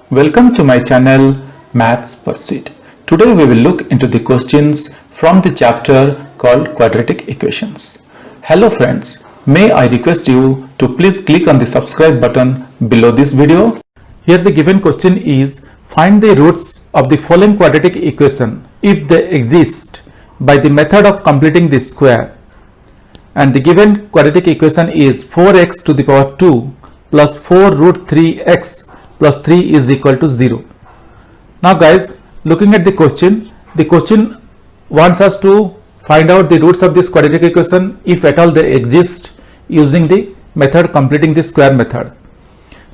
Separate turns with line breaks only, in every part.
Welcome to my channel Maths Pursuit. Today we will look into the questions from the chapter called Quadratic Equations. Hello friends, may I request you to please click on the subscribe button below this video. Here the given question is, find the roots of the following quadratic equation if they exist by the method of completing the square. And the given quadratic equation is 4x to the power 2 plus 4 root 3x plus 3 is equal to 0. Now guys, looking at the question wants us to find out the roots of this quadratic equation if at all they exist using the method completing the square method.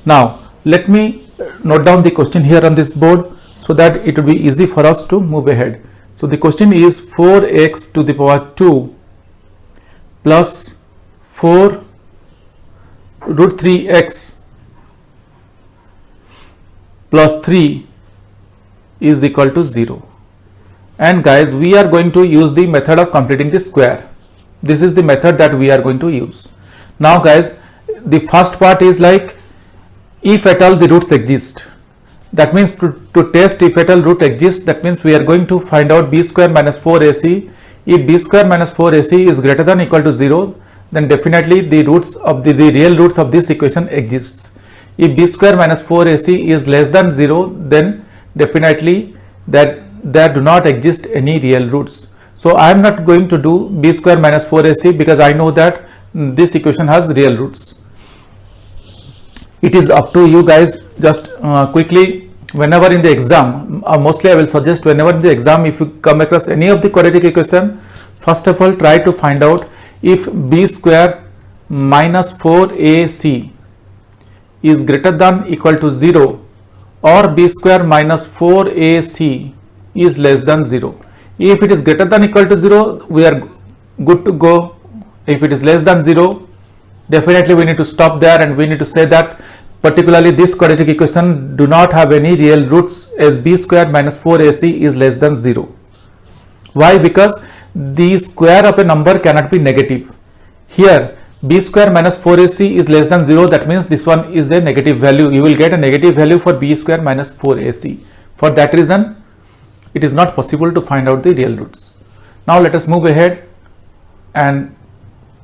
Now let me note down the question here on this board so that it will be easy for us to move ahead. So the question is 4x to the power 2 plus 4 root 3x plus 3 is equal to 0. And guys, we are going to use the method of completing the square. This is the method that we are going to use. Now guys, the first part is like if at all the roots exist. That means to test if at all root exists, that means we are going to find out b square minus 4ac. If b square minus 4ac is greater than or equal to 0, then definitely the roots of the real roots of this equation exists. If b square minus 4ac is less than 0, then definitely there do not exist any real roots. So I am not going to do b square minus 4ac because I know that this equation has real roots. It is up to you guys. Just quickly, whenever in the exam, mostly I will suggest whenever in the exam if you come across any of the quadratic equation, first of all try to find out if b square minus 4ac is greater than equal to 0 or b square minus 4ac is less than 0. If it is greater than equal to 0, we are good to go. If it is less than 0, definitely we need to stop there and we need to say that particularly this quadratic equation do not have any real roots as b square minus 4ac is less than 0. Why? Because the square of a number cannot be negative. Here b square minus 4ac is less than 0, that means this one is a negative value. You will get a negative value for b square minus 4ac. For that reason, it is not possible to find out the real roots. Now let us move ahead and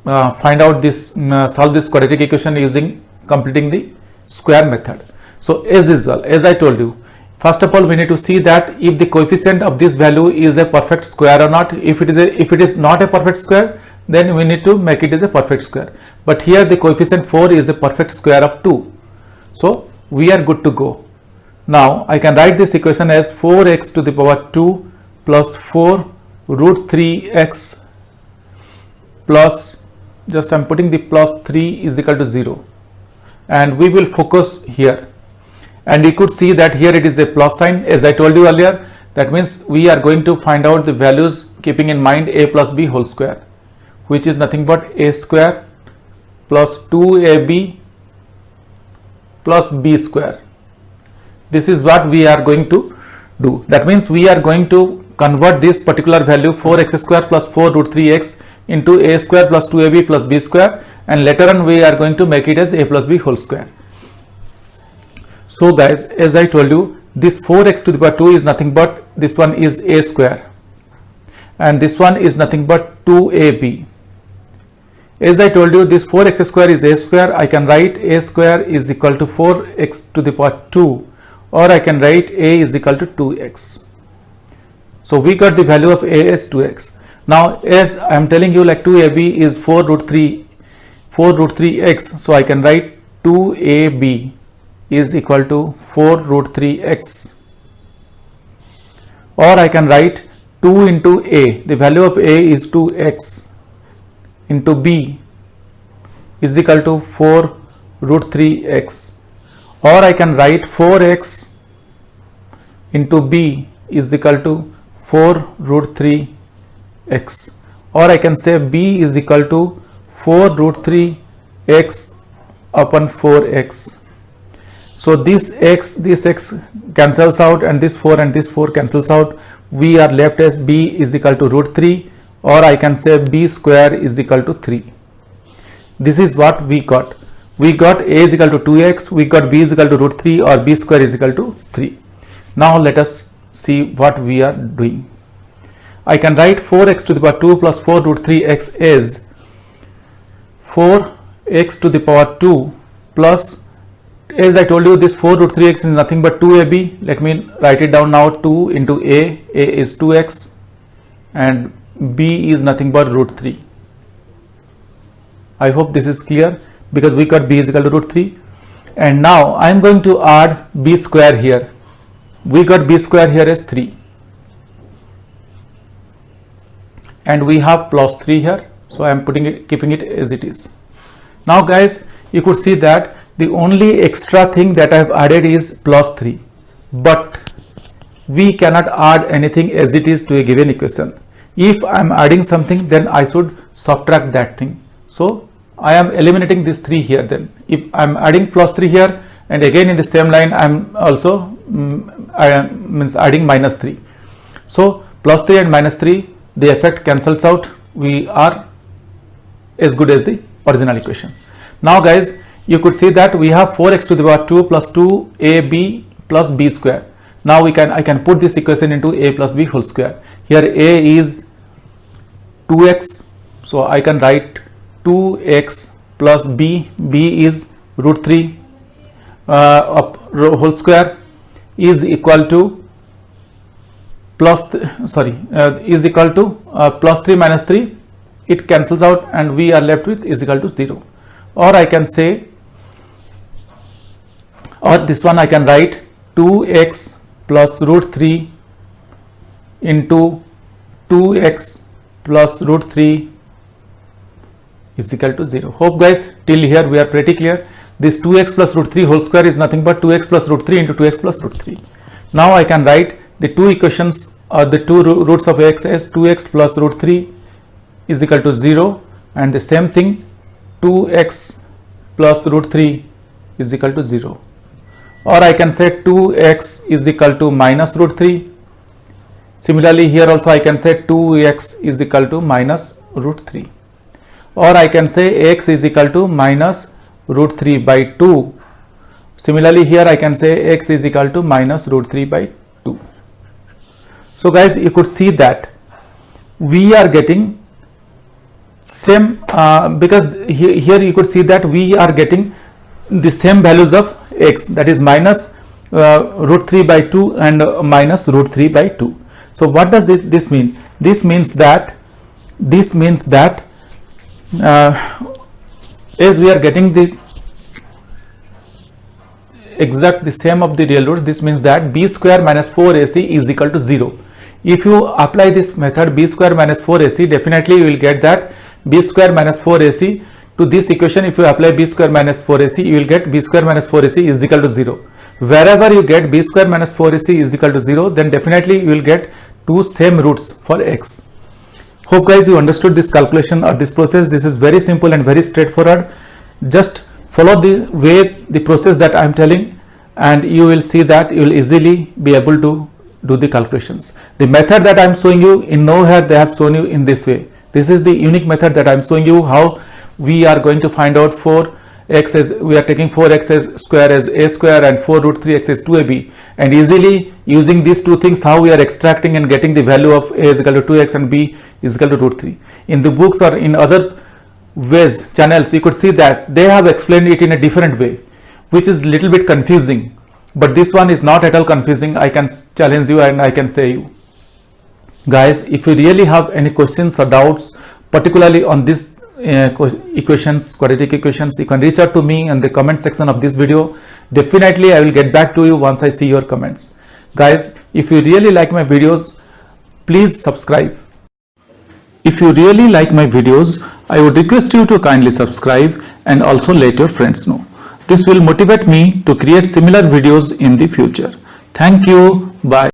find out this, solve this quadratic equation using completing the square method. So as usual, as I told you, first of all we need to see that if the coefficient of this value is a perfect square or not. If it is not a perfect square, then we need to make it as a perfect square. But here the coefficient 4 is a perfect square of 2. So we are good to go. Now I can write this equation as 4x to the power 2 plus 4 root 3x plus, just I am putting the plus 3 is equal to 0. And we will focus here. And you could see that here it is a plus sign as I told you earlier. That means we are going to find out the values keeping in mind a plus b whole square, which is nothing but a square plus 2ab plus b square. This is what we are going to do. That means we are going to convert this particular value 4x square plus 4 root 3x into a square plus 2ab plus b square, and later on we are going to make it as a plus b whole square. So guys, as I told you, this 4x to the power 2 is nothing but this one is a square and this one is nothing but 2ab. As I told you, this 4x square is a square. I can write a square is equal to 4x to the power 2, or I can write a is equal to 2x. So we got the value of a as 2x. Now as I am telling you, like 2ab is 4 root 3x, so I can write 2ab is equal to 4 root 3x, or I can write 2 into a, the value of a is 2x, into b is equal to 4 root 3x, or I can write 4x into b is equal to 4 root 3x, or I can say b is equal to 4 root 3x upon 4x. So this x cancels out and this 4 cancels out. We are left as b is equal to root 3, or I can say b square is equal to 3. This is what we got. We got a is equal to 2x, we got b is equal to root 3 or b square is equal to 3. Now let us see what we are doing. I can write 4x to the power 2 plus 4 root 3x is 4x to the power 2 plus, as I told you, this 4 root 3x is nothing but 2ab. Let me write it down now. 2 into a is 2x and b is nothing but root 3. I hope this is clear, because we got b is equal to root 3. And now I am going to add b square here. We got b square here as 3. And we have plus 3 here. So I am keeping it as it is. Now guys, you could see that the only extra thing that I have added is plus 3. But we cannot add anything as it is to a given equation. If I am adding something, then I should subtract that thing. So I am eliminating this 3 here then. If I am adding plus 3 here, and again in the same line I am also adding minus 3. So plus 3 and minus 3, the effect cancels out. We are as good as the original equation. Now guys, you could see that we have 4x to the power 2 plus 2ab plus b square. Now I can put this equation into a plus b whole square. Here a is 2x, so I can write 2x plus b is root 3 whole square is equal to plus 3 minus 3. It cancels out and we are left with is equal to 0. Or I can say, or this one I can write 2x plus root 3 into 2x plus root 3 is equal to 0. Hope guys, till here we are pretty clear. This 2x plus root 3 whole square is nothing but 2x plus root 3 into 2x plus root 3. Now I can write the two equations or the two roots of x as 2x plus root 3 is equal to 0, and the same thing 2x plus root 3 is equal to 0. Or I can say 2x is equal to minus root 3. Similarly here also I can say 2x is equal to minus root 3. Or I can say x is equal to minus root 3 by 2. Similarly here I can say x is equal to minus root 3 by 2. So guys, you could see that we are getting same because here you could see that we are getting the same values of x, that is minus root 3 by 2 and minus root 3 by 2. So what does this mean? This means that as we are getting the exact the same of the real roots, this means that b square minus 4ac is equal to 0. If you apply this method b square minus 4ac, definitely you will get that b square minus 4ac to this equation. If you apply b square minus 4ac, you will get b square minus 4ac is equal to 0. Wherever you get b square minus 4ac is equal to 0, then definitely you will get two same roots for x. Hope guys you understood this calculation or this process. This is very simple and very straightforward. Just follow the process that I am telling, and you will see that you will easily be able to do the calculations. The method that I am showing you, in nowhere they have shown you in this way. This is the unique method that I am showing you, how we are going to find out 4x as we are taking 4x as square as a square and 4 root 3x as 2ab, and easily using these two things how we are extracting and getting the value of a is equal to 2x and b is equal to root 3. In the books or in other ways, channels, you could see that they have explained it in a different way, which is little bit confusing, but this one is not at all confusing. I can challenge you and I can say you guys, if you really have any questions or doubts particularly on this equations, quadratic equations, you can reach out to me in the comment section of this video. Definitely I will get back to you once I see your comments. Guys, if you really like my videos, please subscribe. If you really like my videos, I would request you to kindly subscribe and also let your friends know. This will motivate me to create similar videos in the future. Thank you. Bye.